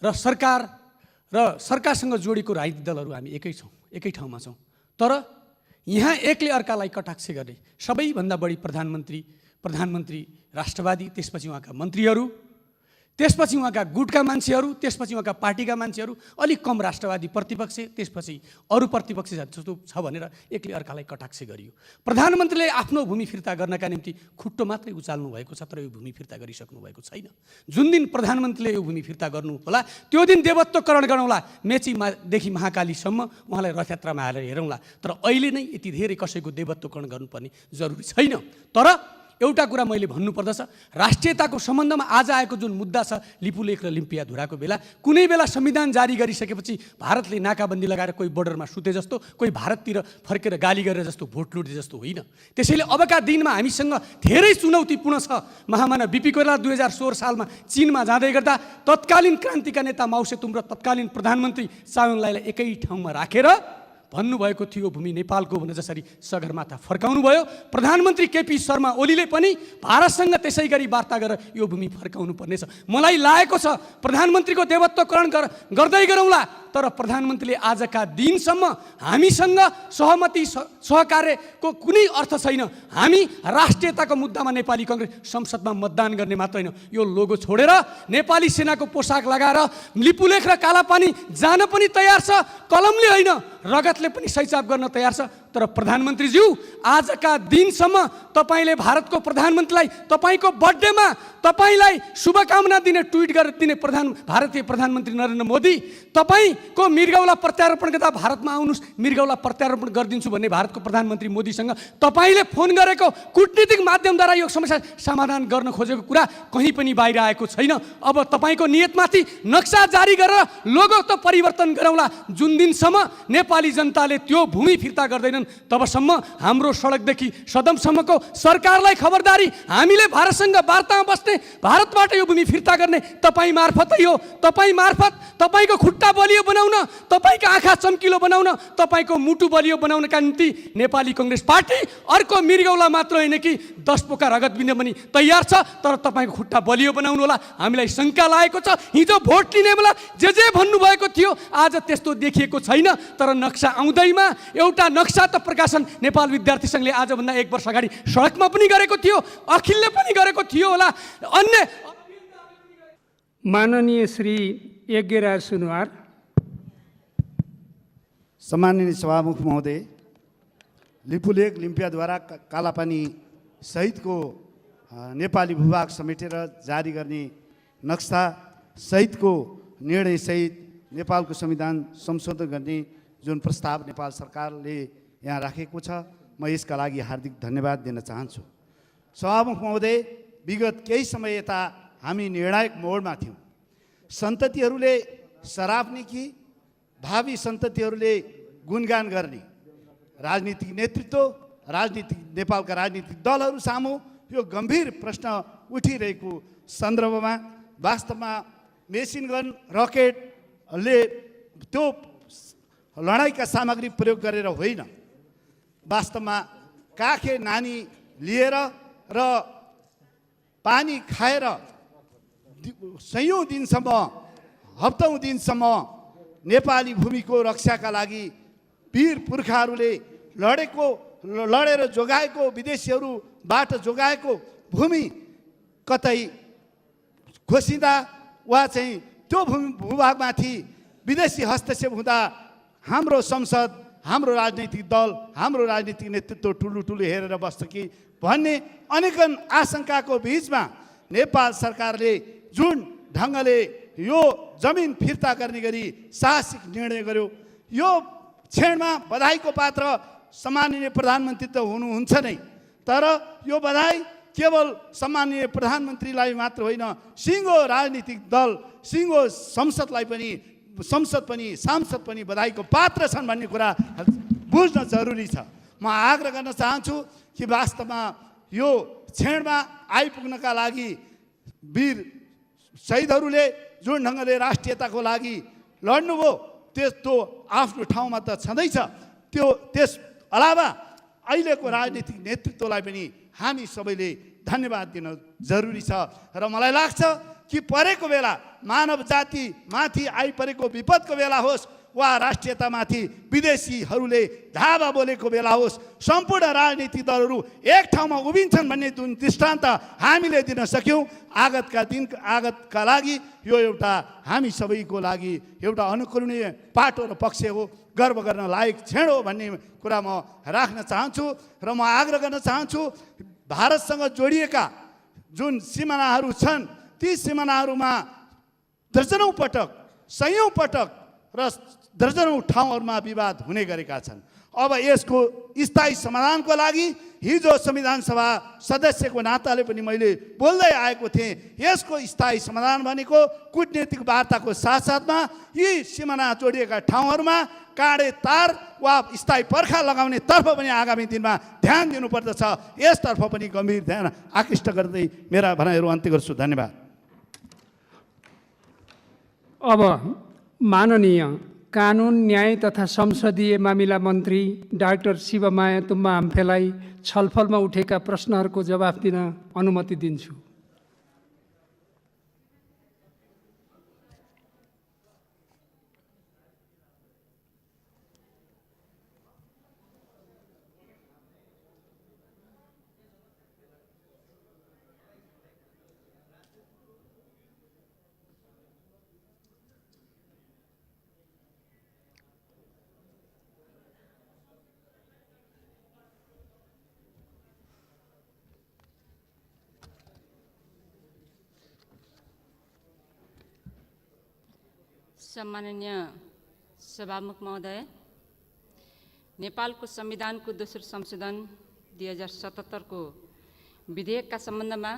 र सरकारसँग जोडिएको राजनीतिक दलहरू हामी एकै ठाउँमा छौँ। तर यहाँ एकले अर्कालाई कटाक्ष गर्ने सबैभन्दा बढी प्रधानमन्त्री राष्ट्रवादी, त्यसपछि उहाँका मन्त्रीहरू, त्यसपछि उहाँका गुटका मान्छेहरू, त्यसपछि उहाँका पार्टीका मान्छेहरू, अलिक कम राष्ट्रवादी प्रतिपक्ष, त्यसपछि अरू प्रतिपक्ष जस्तो छ भनेर एकले अर्कालाई कटाक्ष गरियो। प्रधानमन्त्रीले आफ्नो भूमि फिर्ता गर्नका निम्ति खुट्टो मात्रै उचाल्नु भएको छ, तर यो भूमि फिर्ता गरिसक्नु भएको छैन। जुन दिन प्रधानमन्त्रीले यो भूमि फिर्ता गर्नु होला त्यो दिन देवत्वकरण गरौँला, मेचीदेखि महाकालीसम्म उहाँलाई रथयात्रामा हालेर हेरौँला। तर अहिले नै यति धेरै कसैको देवत्वकरण गर्नुपर्ने जरुरी छैन। तर एउटा कुरा मैले भन्नुपर्दछ, राष्ट्रियताको सम्बन्धमा आज आएको जुन मुद्दा छ लिपुलेख र लिम्पियाधुराको बेला, कुनै बेला संविधान जारी गरिसकेपछि भारतले नाकाबन्दी लगाएर कोही बोर्डरमा सुते जस्तो, कोही भारततिर फर्केर गाली गरेर जस्तो, भोट लुटे जस्तो होइन। त्यसैले अबका दिनमा हामीसँग धेरै चुनौतीपूर्ण छ। महामानव बिपी कोइराला 2016 सालमा चीनमा जाँदै गर्दा तत्कालीन क्रान्तिका नेता माओ सेतुङ र तत्कालीन प्रधानमन्त्री चाउ एन-लाईलाई एकै ठाउँमा राखेर भन्नुभएको थियो भूमि नेपालको भनेर जसरी सगरमाथा फर्काउनु भयो। प्रधानमन्त्री केपी शर्मा ओलीले पनि भारतसँग त्यसै गरी वार्ता गरेर यो भूमि फर्काउनु पर्नेछ। मलाई लागेको छ प्रधानमन्त्रीको देवत्वकरण गर्दै गरौँला, तर प्रधानमन्त्रीले आजका दिनसम्म हामीसँग सहमति सहकार्यको कुनै अर्थ छैन। हामी राष्ट्रियताको मुद्दामा नेपाली कङ्ग्रेस संसदमा मतदान गर्ने मात्र होइन, यो लोगो छोडेर नेपाली सेनाको पोसाक लगाएर लिपुलेख र कालापानी जान पनि तयार छ। कलमले होइन रगतले पनि सैचाप गर्न तयार छ। तर प्रधानमन्त्रीज्यू आजका दिनसम्म तपाईँले भारतको प्रधानमन्त्रीलाई तपाईँको बर्थडेमा तपाईँलाई शुभकामना दिने ट्विट गरेर दिने भारतीय प्रधानमन्त्री नरेन्द्र मोदी, तपाईँको मृगौला प्रत्यारोपण गर्दा भारतमा आउनुहोस् मृगौला प्रत्यारोपण गरिदिन्छु भन्ने भारतको प्रधानमन्त्री मोदीसँग तपाईँले फोन गरेको कुटनीतिक माध्यमद्वारा यो समस्या समाधान गर्न खोजेको कुरा कहीँ पनि बाहिर आएको छैन। अब तपाईँको नियतमाथि नक्सा जारी गरेर लोगो त परिवर्तन गरौँला। जुन दिनसम्म नेपाली जनताले त्यो भूमि फिर्ता गर्दैनन् तबसम्म हाम्रो सडकदेखि सदनसम्मको सरकारलाई खबरदारी, हामीले भारतसँग वार्तामा बस्ने, भारतबाट यो भूमि फिर्ता गर्ने तपाईँ मार्फतै हो। तपाईँ मार्फत तपाईँको खुट्टा बलियो बनाउन, तपाईँको आँखा चम्किलो बनाउन, तपाईँको मुटु बलियो बनाउनका निम्ति नेपाली कङ्ग्रेस पार्टी अर्को मृगौला मात्र होइन कि 10 पोका रगत बिन्द पनि तयार छ। तर तपाईँको खुट्टा बलियो बनाउनु होला। हामीलाई शङ्का लागेको छ, हिजो भोट लिने बेला जे भन्नुभएको थियो आज त्यस्तो देखिएको छैन। तर नक्सा आउँदैमा एउटा नक्सा त प्रकाशन नेपाल विद्यार्थी सङ्घले आजभन्दा 1 वर्ष अगाडि सडकमा पनि गरेको थियो, अखिलले पनि गरेको थियो होला। अन्य माननीय श्री यज्ञराज सुनुवार। सम्माननीय सभामुख महोदय, लिपुलेख लिम्पियाद्वारा कालापानी सहितको नेपाली भूभाग समेटेर जारी गर्ने नक्सा सहितको निर्णयसहित नेपालको संविधान संशोधन गर्ने जुन प्रस्ताव नेपाल सरकारले यहाँ राखेको छ, म यसका लागि हार्दिक धन्यवाद दिन चाहन्छु। सभामुख महोदय, विगत केही समय यता हामी निर्णायक मोडमा थियौँ। सन्ततिहरूले सराप्ने कि भावी सन्ततिहरूले गुणगान गर्ने राजनीतिक नेतृत्व, नेपालका राजनीतिक दलहरू सामु यो गम्भीर प्रश्न उठिरहेको सन्दर्भमा वास्तवमा मेसिन गन रकेटले त्यो लडाइँका सामग्री प्रयोग गरेर होइन, वास्तवमा काखे नानी लिएर र पानी खाएर सयौँ दिनसम्म, हप्तौँ दिनसम्म नेपाली भूमिको रक्षाका लागि वीर पुर्खाहरूले लडेर जोगाएको, विदेशीहरूबाट जोगाएको भूमि कतै खोसिँदा वा चाहिँ त्यो भूभागमाथि विदेशी हस्तक्षेप हुँदा हाम्रो संसद, हाम्रो राजनैतिक दल, हाम्रो राजनीतिक नेतृत्व ठुलो हेरेर बस्छ कि भन्ने अनेकन आशंकाको बीचमा नेपाल सरकारले जुन ढङ्गले यो जमिन फिर्ता गर्ने गरी साहसिक निर्णय गर्यो, यो क्षणमा बधाईको पात्र सम्माननीय प्रधानमन्त्री त हुनुहुन्छ नै, तर यो बधाई केवल सम्माननीय प्रधानमन्त्रीलाई मात्र होइन, सिङ्गो राजनीतिक दल, सिङ्गो सांसद पनि बधाईको पात्र छन् भन्ने कुरा बुझ्न जरुरी छ। म आग्रह गर्न चाहन्छु कि वास्तवमा यो क्षणमा आइपुग्नका लागि वीर शहीदहरूले जुन ढङ्गले राष्ट्रियताको लागि लड्नुभयो त्यस्तो आफ्नो ठाउँमा त छँदैछ, त्यस अलावा अहिलेको राजनीतिक नेतृत्वलाई पनि हामी सबैले धन्यवाद दिन जरुरी छ। र मलाई लाग्छ कि परेको बेला मानव जाति माथि आइपरेको विपदको बेला होस् वा राष्ट्रियतामाथि विदेशीहरूले धावा बोलेको बेला होस्, सम्पूर्ण राजनीतिक दलहरू एक ठाउँमा उभिन्छन् भन्ने जुन दृष्टान्त हामीले दिन सक्यौँ, आगतका लागि यो एउटा हामी सबैको लागि एउटा अनुकरणीय पाटो र पक्ष हो, गर्व गर्न लायक क्षण हो भन्ने कुरा म राख्न चाहन्छु। र म आग्रह गर्न चाहन्छु, भारतसँग जोडिएका जुन सिमानाहरू छन् ती सिमानाहरूमा दर्जनौँ पटक, सयौँ पटक र दर्जनौँ ठाउँहरूमा विवाद हुने गरेका छन्। अब यसको स्थायी समाधानको लागि हिजो संविधान सभा सदस्यको नाताले पनि मैले बोल्दै आएको थिएँ, यसको स्थायी समाधान भनेको कूटनीतिक वार्ताको साथसाथमा यी सिमाना जोडिएका ठाउँहरूमा काँडे तार वा स्थायी पर्खा लगाउने तर्फ पनि आगामी दिनमा ध्यान दिनुपर्दछ। यसतर्फ पनि गम्भीर ध्यान आकृष्ट गर्दै मेरा भनाइहरू अन्त्य गर्छु। धन्यवाद। अब माननीय कानुन, न्याय तथा संसदीय मामिला मन्त्री डाक्टर शिवमाया तुम्बा हाम्फेलाई छलफलमा उठेका प्रश्नहरूको जवाफ दिन अनुमति दिन्छु। सम्माननीय सभामुख महोदय, नेपालको संविधानको दोस्रो संशोधन 2077 को विधेयकका सम्बन्धमा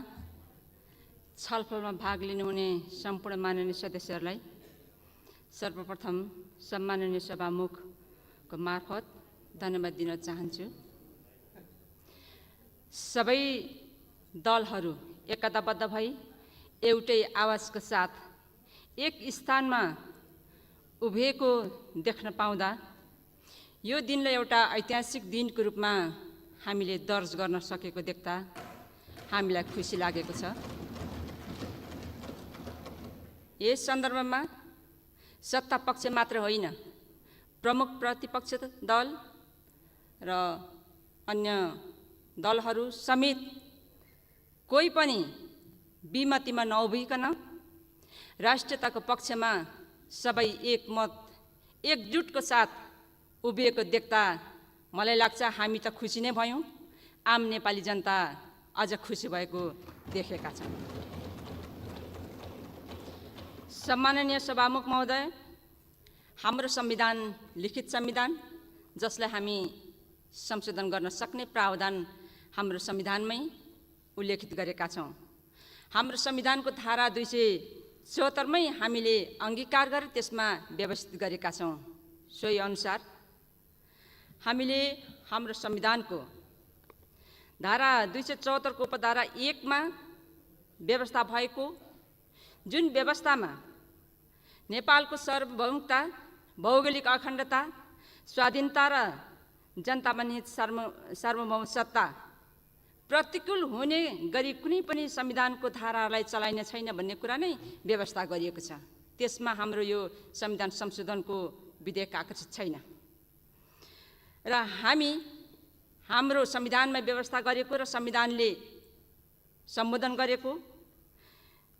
छलफलमा भाग लिनुहुने सम्पूर्ण माननीय सदस्यहरूलाई सर्वप्रथम सम्माननीय सभामुखको मार्फत धन्यवाद दिन चाहन्छु। सबै दलहरू एकताबद्ध भई एउटै आवाजका साथ एक स्थानमा उभिएको देख्न पाउँदा यो दिनलाई एउटा ऐतिहासिक दिनको रूपमा हामीले दर्ज गर्न सकेको देख्दा हामीलाई खुसी लागेको छ। यस सन्दर्भमा सत्ता पक्ष मात्र होइन, प्रमुख प्रतिपक्ष दल र अन्य दलहरू समेत कोही पनि विमतिमा नउभिकन राष्ट्रियताको पक्षमा सबै एकमत एकजुटको साथ उभिएको देख्दा मलाई लाग्छ हामी त खुसी नै भयौँ, आम नेपाली जनता अझ खुसी भएको देखेका छन्। सम्माननीय सभामुख महोदय, हाम्रो संविधान लिखित संविधान जसलाई हामी संशोधन गर्न सक्ने प्रावधान हाम्रो संविधानमै उल्लेखित गरेका छौँ। हाम्रो संविधानको धारा 274 मै हामीले अंगीकार गरेर त्यसमा व्यवस्थित गरेका छौँ। सोही अनुसार हामीले हाम्रो संविधानको धारा 274 को उपधारा 1 मा व्यवस्था भएको जुन व्यवस्थामा नेपालको सार्वभौमता, भौगोलिक अखण्डता, स्वाधीनता र जनतामा निहित सार्वभौम सत्ता प्रतिकूल हुने गरी कुनै पनि संविधानको धारालाई चलाइने छैन भन्ने कुरा नै व्यवस्था गरिएको छ। त्यसमा हाम्रो यो संविधान संशोधनको विधेयक आकर्षित छैन र हामी हाम्रो संविधानमा व्यवस्था गरेको र संविधानले सम्बोधन गरेको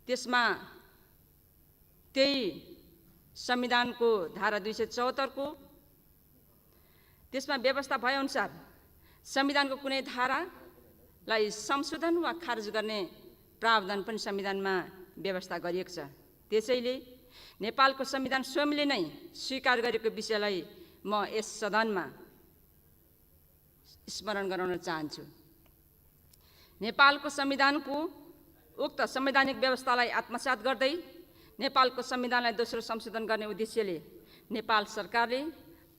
त्यसमा त्यही संविधानको धारा 274 को त्यसमा व्यवस्था भएअनुसार संविधानको कुनै धारालाई संशोधन वा खारेज गर्ने प्रावधान पनि संविधानमा व्यवस्था गरिएको छ। त्यसैले नेपालको संविधान स्वयंले नै स्वीकार गरेको विषयलाई म यस सदनमा स्मरण गराउन चाहन्छु। नेपालको संविधानको उक्त संवैधानिक व्यवस्थालाई आत्मसात गर्दै नेपालको संविधानलाई दोस्रो संशोधन गर्ने उद्देश्यले नेपाल सरकारले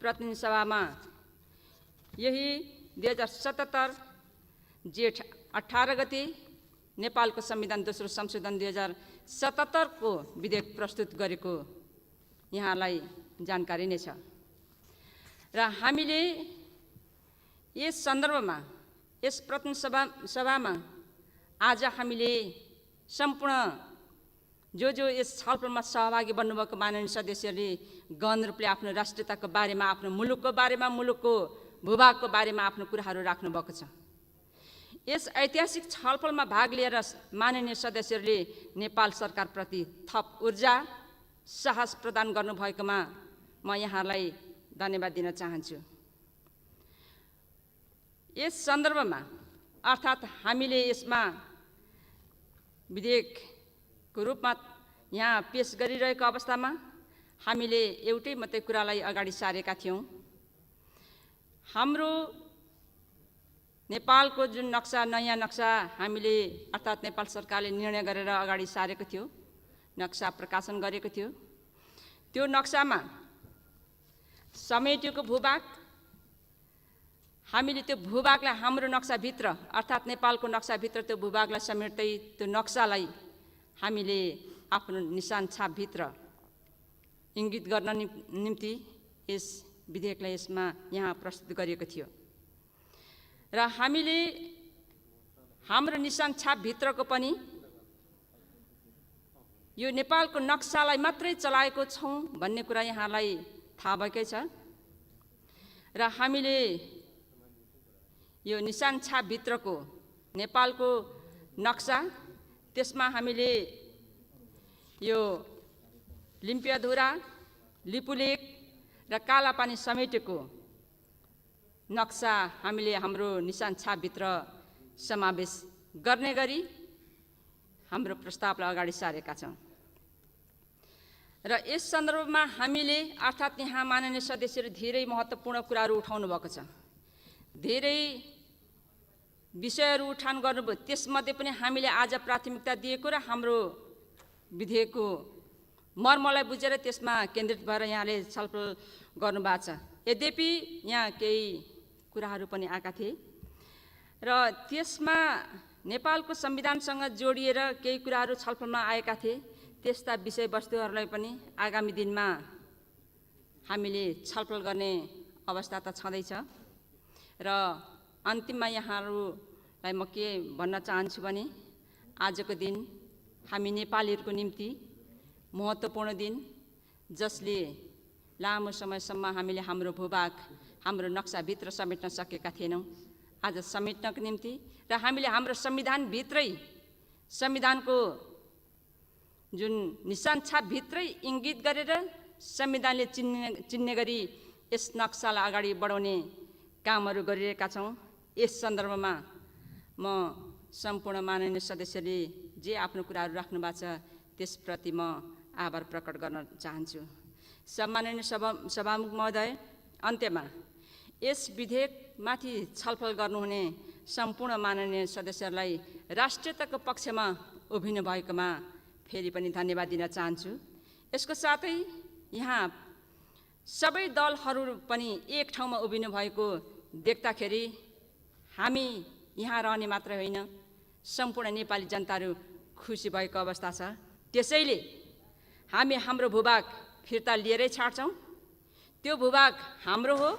प्रतिनिधि सभामा यही 2077 जेठ 18 गते नेपालको संविधान दोस्रो संशोधन 2077 को विधेयक प्रस्तुत गरेको यहाँलाई जानकारी नै छ र हामीले यस सन्दर्भमा यस प्रतिनिधि सभामा आज हामीले सम्पूर्ण जो यस छलफलमा सहभागी बन्नुभएको माननीय सदस्यले गहन रूपले आफ्नो राष्ट्रियताको बारेमा, आफ्नो मुलुकको बारेमा, मुलुकको भूभागको बारेमा आफ्नो कुराहरू राख्नुभएको छ। यस ऐतिहासिक छलफलमा भाग लिएर माननीय सदस्यहरूले नेपाल सरकारप्रति थप ऊर्जा, साहस प्रदान गर्नुभएकोमा म यहाँलाई धन्यवाद दिन चाहन्छु। यस सन्दर्भमा अर्थात् हामीले यसमा विधेयकको रूपमा यहाँ पेश गरिरहेको अवस्थामा हामीले एउटै मात्रै कुरालाई अगाडि सारेका थियौँ। हाम्रो नेपालको जुन नक्सा, नयाँ नक्सा हामीले अर्थात् नेपाल सरकारले निर्णय गरेर अगाडि सारेको थियो, नक्सा प्रकाशन गरेको थियो। त्यो नक्सामा समेटिएको भूभाग, हामीले त्यो भूभागलाई हाम्रो नक्साभित्र अर्थात् नेपालको नक्साभित्र त्यो भूभागलाई समेट्दै त्यो नक्सालाई हामीले आफ्नो निशान छापभित्र इङ्गित गर्न निम्ति यस विधेयकलाई यसमा यहाँ प्रस्तुत गरिएको थियो। र हामीले हाम्रो निशान छापभित्रको पनि यो नेपालको नक्सालाई मात्रै चलाएको छौँ भन्ने कुरा यहाँलाई थाहा भएकै छ। र हामीले यो निशान छापभित्रको नेपालको नक्सा, त्यसमा हामीले यो लिम्पियाधुरा, लिपुलेक र कालापानी समेटेको नक्सा हामीले हाम्रो निशान छापभित्र समावेश गर्ने गरी हाम्रो प्रस्तावलाई अगाडि सारेका छौँ। र यस सन्दर्भमा हामीले अर्थात् यहाँ माननीय सदस्यले धेरै महत्त्वपूर्ण कुराहरू उठाउनु भएको छ, धेरै विषयहरू उठान गर्नुभयो। त्यसमध्ये पनि हामीले आज प्राथमिकता दिएको र हाम्रो विधेयकको मर्मलाई बुझेर त्यसमा केन्द्रित भएर यहाँले छलफल गर्नुभएको छ। यद्यपि यहाँ केही कुराहरू पनि आएका थिए र त्यसमा नेपालको संविधानसँग जोडिएर केही कुराहरू छलफलमा आएका थिए। त्यस्ता विषयवस्तुहरूलाई पनि आगामी दिनमा हामीले छलफल गर्ने अवस्था त छँदैछ। र अन्तिममा यहाँहरूलाई म के भन्न चाहन्छु भने आजको दिन हामी नेपालीहरूको निम्ति महत्त्वपूर्ण दिन, जसले लामो समयसम्म हामीले हाम्रो भूभाग, हाम्रो नक्साभित्र समेट्न सकेका थिएनौँ। आज समेट्नको निम्ति र हामीले हाम्रो संविधानभित्रै, संविधानको जुन निशान छापभित्रै इङ्गित गरेर संविधानले चिन्ने गरी यस नक्सालाई अगाडि बढाउने कामहरू गरिरहेका छौँ। यस सन्दर्भमा म सम्पूर्ण माननीय सदस्यले जे आफ्नो कुराहरू राख्नु भएको छ त्यसप्रति म आभार प्रकट गर्न चाहन्छु। सम्माननीय सभामुख महोदय, अन्त्यमा यस विधेयकमाथि छलफल गर्नुहुने सम्पूर्ण माननीय सदस्यहरूलाई राष्ट्रियताको पक्षमा उभिनु भएकोमा फेरि पनि धन्यवाद दिन चाहन्छु। यसको साथै यहाँ सबै दलहरू पनि एक ठाउँमा उभिनु भएको देख्दाखेरि हामी यहाँ रहने मात्रै होइन, सम्पूर्ण नेपाली जनताहरू खुसी भएको अवस्था छ। त्यसैले हामी हाम्रो भूभाग फिर्ता लिएरै छाड्छौँ। त्यो भूभाग हाम्रो हो,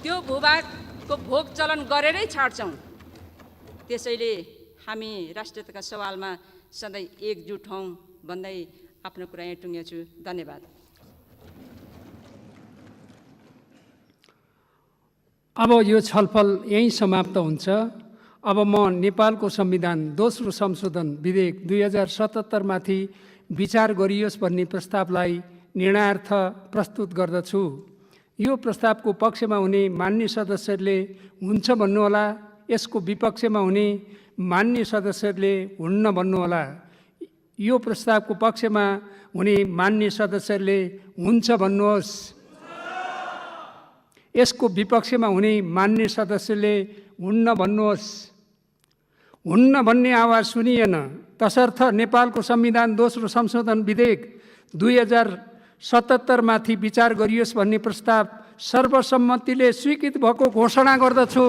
त्यो भूभागको भोग चलन गरेरै छाड्छौँ। त्यसैले हामी राष्ट्रियताका सवालमा सधैँ एकजुट हौँ भन्दै आफ्नो कुरा यहाँ टुङ्ग्याउँछु। धन्यवाद। अब यो छलफल यहीँ समाप्त हुन्छ। अब म नेपालको संविधान दोस्रो संशोधन विधेयक 2077 माथि विचार गरियोस् भन्ने प्रस्तावलाई निर्णयार्थ प्रस्तुत गर्दछु। यो प्रस्तावको पक्षमा हुने मान्य सदस्यहरूले हुन्छ भन्नुहोला, यसको विपक्षमा हुने मान्य सदस्यहरूले हुन्न भन्नुहोला। यो प्रस्तावको पक्षमा हुने मान्य सदस्यहरूले हुन्छ भन्नुहोस्। यसको विपक्षमा हुने मान्य सदस्यले हुन्न भन्नुहोस्। हुन्न भन्ने आवाज सुनिएन, तसर्थ नेपालको संविधान दोस्रो संशोधन विधेयक 2077 माथि विचार गरियोस् भन्ने प्रस्ताव सर्वसम्मतिले स्वीकृत भएको घोषणा गर्दछु।